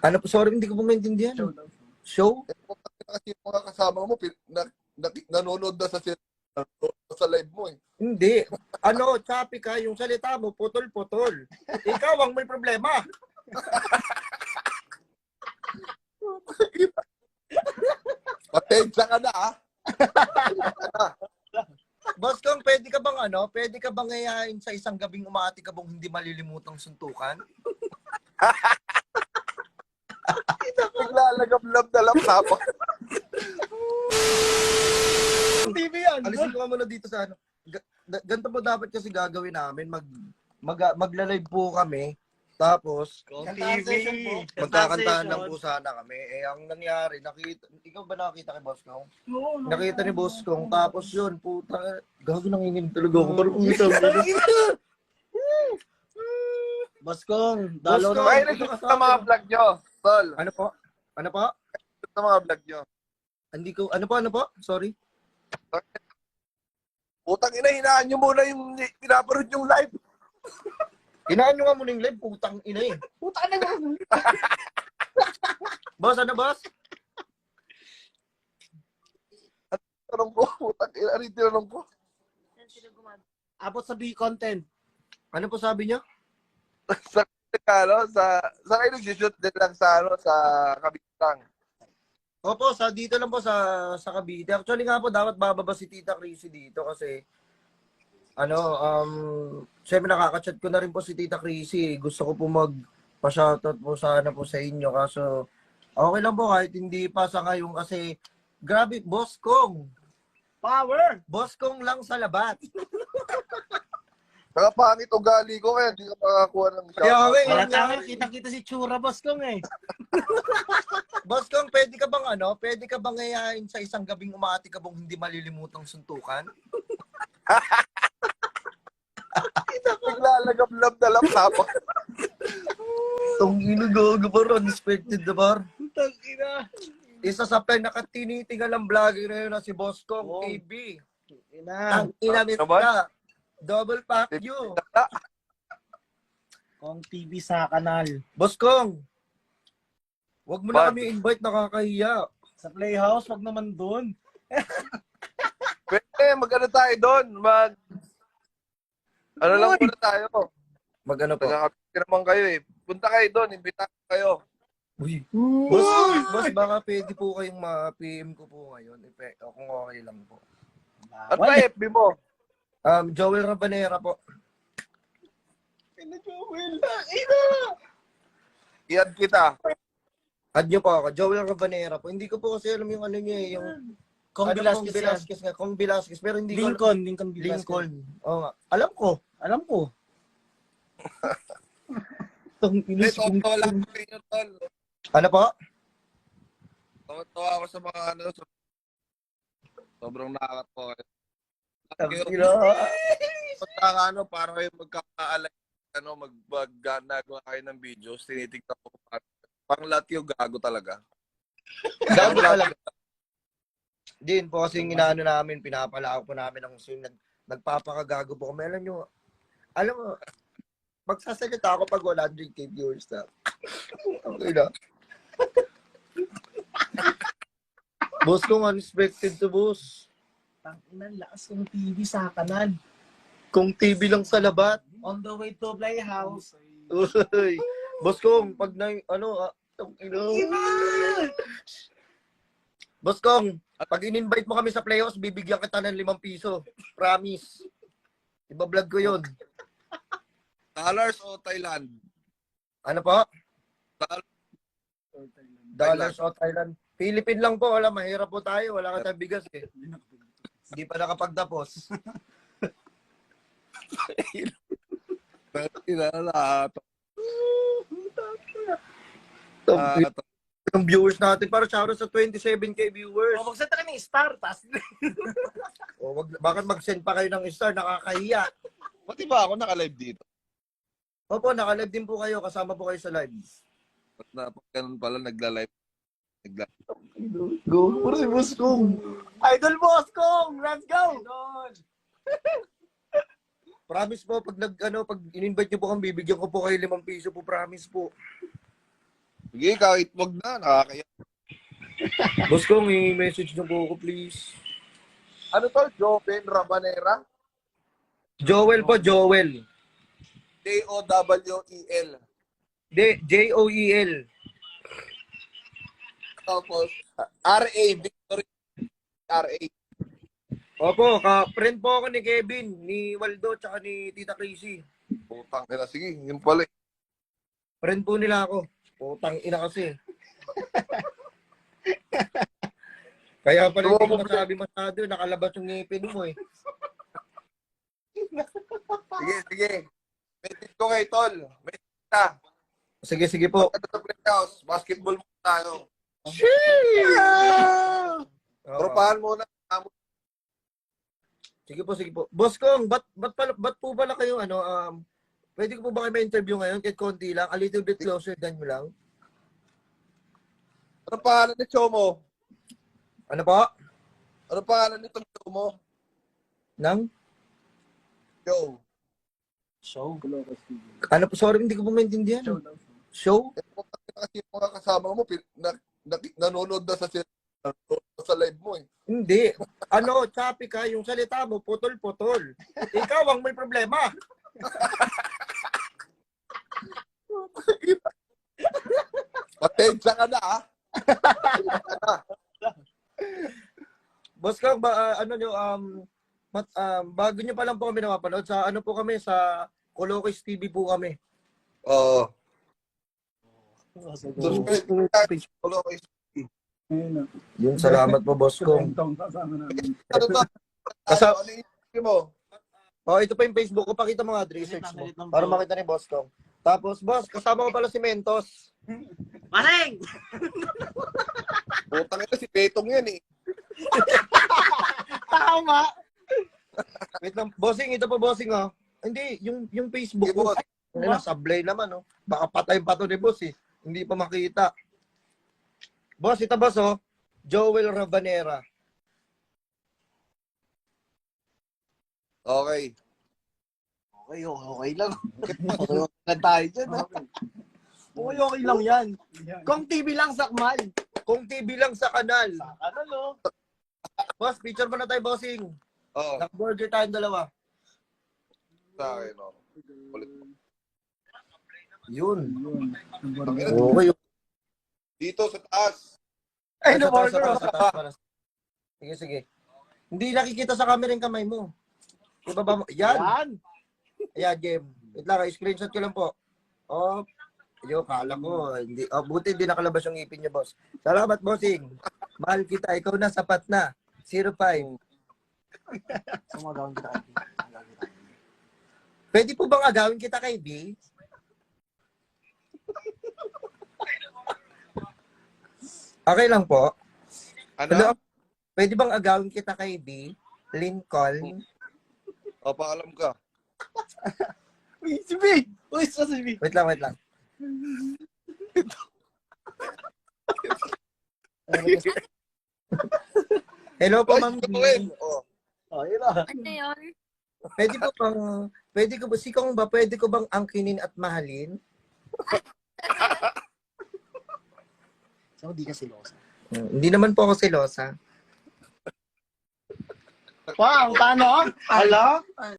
Ano po, sorry, hindi ko po maintindihan. Show? Kasi yung mga kasama mo, nanonood na sa live mo eh. Hindi. Ano, choppy ka, yung salita mo, putol-putol. Ikaw ang may problema. Patensya ka na ah. Boss Kong, pwede ka bang ngayain sa isang gabing umaati ka bang hindi malilimutang suntukan? Naglalagam-lab na lang tapos. TV yan. Alisin ko ka muna dito sa ano. Ganito po dapat kasi gagawin namin. Magla-live po kami. Tapos, magkakantahan lang po sana kami. Eh, ang nangyari, ikaw ba nakakita kay Boss Kong? Oo, Nakita ni Boss Kong. Tapos yun, puta, gago nanginginig talaga ako. Parang umisaw. Boss Kong, Boss Kong, May nag-shoot sa mga vlog nyo, tol. Ano po? Ano po? Sa mga vlog nyo. Hindi ko, ano po? Sorry. Putang ina, hinaan nyo muna yung pinaparod yung live. Inaan nyo nga muna yung live, putang ina eh. Puta na nga. Boss, ano boss? Tanong ko, putang ina, rin tinanong ko. Abot sa B-content. Ano po sabi niyo? Sa kayo nag-shoot din lang sa Kabitang. Opo, dito lang po sa Cavite. Actually nga po, dapat bababa si Tita Chrissy dito kasi syempre nakaka-chat ko na rin po si Tita Chrissy. Gusto ko po magpa-shoutout po sana po sa inyo. Kaso, okay lang po kahit hindi pa sa ngayon kasi, grabe, Boss Kong. Power! Boss Kong lang sa labat. Nakapangit ugali ko kaya hindi ka makakuha ng Kaya shoutout. okay, Wala tayo, kita-kita si Chura, Boss Kong eh. Boss Kong, pwede ka bang ngayain sa isang gabing umaati ka bang hindi malilimutang suntukan? Naglalagam-lab na lang tapos. Itong inugaga par, unexpected na par. Putang ina. Isa sa pinakatinitingalang vlogger na yun na si Boss Kong Oh. TV. Ina. Ang inamit ka. Double pack you. Kong TV sa kanal. Boss Kong, wag mo na Bad. kami invite, nakakahiya. Sa Playhouse, wag naman doon. Pwede, mag-ano tayo doon? Ano lang muna tayo? Magano po? Nagkakapit naman kayo eh. Punta kayo doon, imbita kayo. Uy. Boss, baka pwede po kayong ma-PM ko po ngayon. Kung okay lang po. Ano ba FB mo? Joel Rabanera po. Ina, Joel. I-add kita. Add nyo po ako. Joel Rabanera po. Hindi ko po kasi alam yung ano niya eh. Yung Kong Velasquez yan. Velasquez nga. Kong Velasquez. Pero hindi ko Lincoln Velasquez. Lincoln. Oo nga. Alam ko. Alam ko. Tawa lang ko inyo, tol. Ano po? Tawa ako sa mga sobrang nakakatawa. Para kayo magkakaalay, nagawa kayo ng videos, tinitignan ko pang lahat yung gago talaga. Gago talaga. Din po kasi yung inaano namin, pinapalako po namin ang nagpapakagago po kami. Alam mo, magsasalita ako pag 100k viewers na. Okay na. Boss kong unexpected to boss. Tanginan, lakas kong TV sa kanal. Kung TV lang sa labat. On the way to Playhouse. Uy. Boss kong, pag Boss kong, pag in-invite mo kami sa playoffs, bibigyan kita ng 5 piso. Promise. Iba-vlog ko yun. Dollars o Thailand? Ano po? Dollars. Dollars o Thailand. Philippine lang po. Wala, mahirap po tayo. Wala ka tayong bigas eh. Hindi pa nakapagtapos. Yung viewers natin, para shoutout sa 27k viewers. O, magsenta ka ng star, tas. Bakit mag-send pa kayo ng star? Nakakahiya. Pati ba ako naka-live dito? Opo, naka-live din po kayo. Kasama po kayo sa live. Pag ganun pala, nagla-live. Go. Puro si Boss Kong. Idol Boss Kong! Let's go! Idol! Promise po, pag in-invite niyo po kami, bibigyan ko po kayo 5 piso po. Promise po. Sige, kahit wag na. Nakakaya. Boss Kong, i-message niyo po ako, please. Ano to? Joven Rabanera? Joel po, Joel. Jowel. Joel. Tapos, RA, Victory. RA. Opo, friend po ako ni Kevin, ni Waldo, tsaka ni Tita Casey. Putang ina. Sige, yun pala. Friend po nila ako. Putang ina kasi. Kaya pala hindi ko masabi masyado, nakalabas yung ngipin mo eh. Sige. Message ko kay Tol. Message ka. Sige po. Pagkata sa playhouse, basketball muna tayo. Oo. Tropahan muna. Sige po. Boss Kong, ba't po pala kayo, pwede ko po ba kayo ma-interview ngayon? Kahit konti lang, a little bit closer than nyo lang. Ano pangalan ni Chomo? Ano po? Ano pangalan nitong Chomo? Nang? Joe. Show. Ano po? Sorry, hindi ko po maintindihan. Show? Kasi yung mga kasama mo, nanonood na sa live mo eh. Hindi. Choppy ka, yung salita mo, putol-putol. Ikaw ang may problema. Patensya ka na ah. Boss Kong, bago nyo pa lang po kami napapanood, sa po kami, sa Colocos TV po kami. Oo. Yun, salamat po, Boss Kong. Ano to? Kasama- Ano yung mo? Ito pa yung Facebook ko, pakita mo nga, research mo. Para makita ni Boss Kong. Tapos, boss, kasama ko pala si Mentos. Mareng! Putang ina si Betong yan eh. Tama! Wait lang, bossing, ito po, bossing, oh. Hindi, yung Facebook Sige, ko. boss. Sablay naman, oh. Baka patay pa to ni boss, eh. Hindi pa makita. Boss, ito, boss, oh. Joel Rabanera. Okay. Okay lang. Okay tayo dyan, ha? Okay lang yan. Kung TV lang sakmal. Kung TV lang sa kanal. Ano, no? Boss, picture mo na tayo, bossing. Oo. Nag-burger tayong dalawa. Sa akin, oh. Yun. Putang ina, Okay. dito sa taas. Ay, Sa no, taas, burger. sa taas. Sige. Hindi nakikita sa camera yung kamay mo. Ibaba mo. Yan. Yan. Ayan, game. Wait lang, screenshot ko lang po. Oh, kala ko. Hindi, buti hindi nakalabas yung ipin niyo, boss. Salamat, bossing. Mahal kita. Ikaw na, sapat na. 05. Sumagawin kita. Pwede po bang agawin kita kay B? Okay lang po. Ano? Pwede bang agawin kita kay B? Lincoln? O, paalam ka. Uy, si Big! Uy, sa si Big! Wait lang. Hello po, Ma'am B. Oh. Oh, yun lang. Ano yun? Pwede ko ba, sikong ba, pwede ko bang angkinin at mahalin? So, di ka silosa. Hindi naman po ako selosa. Wow, paano? Hello?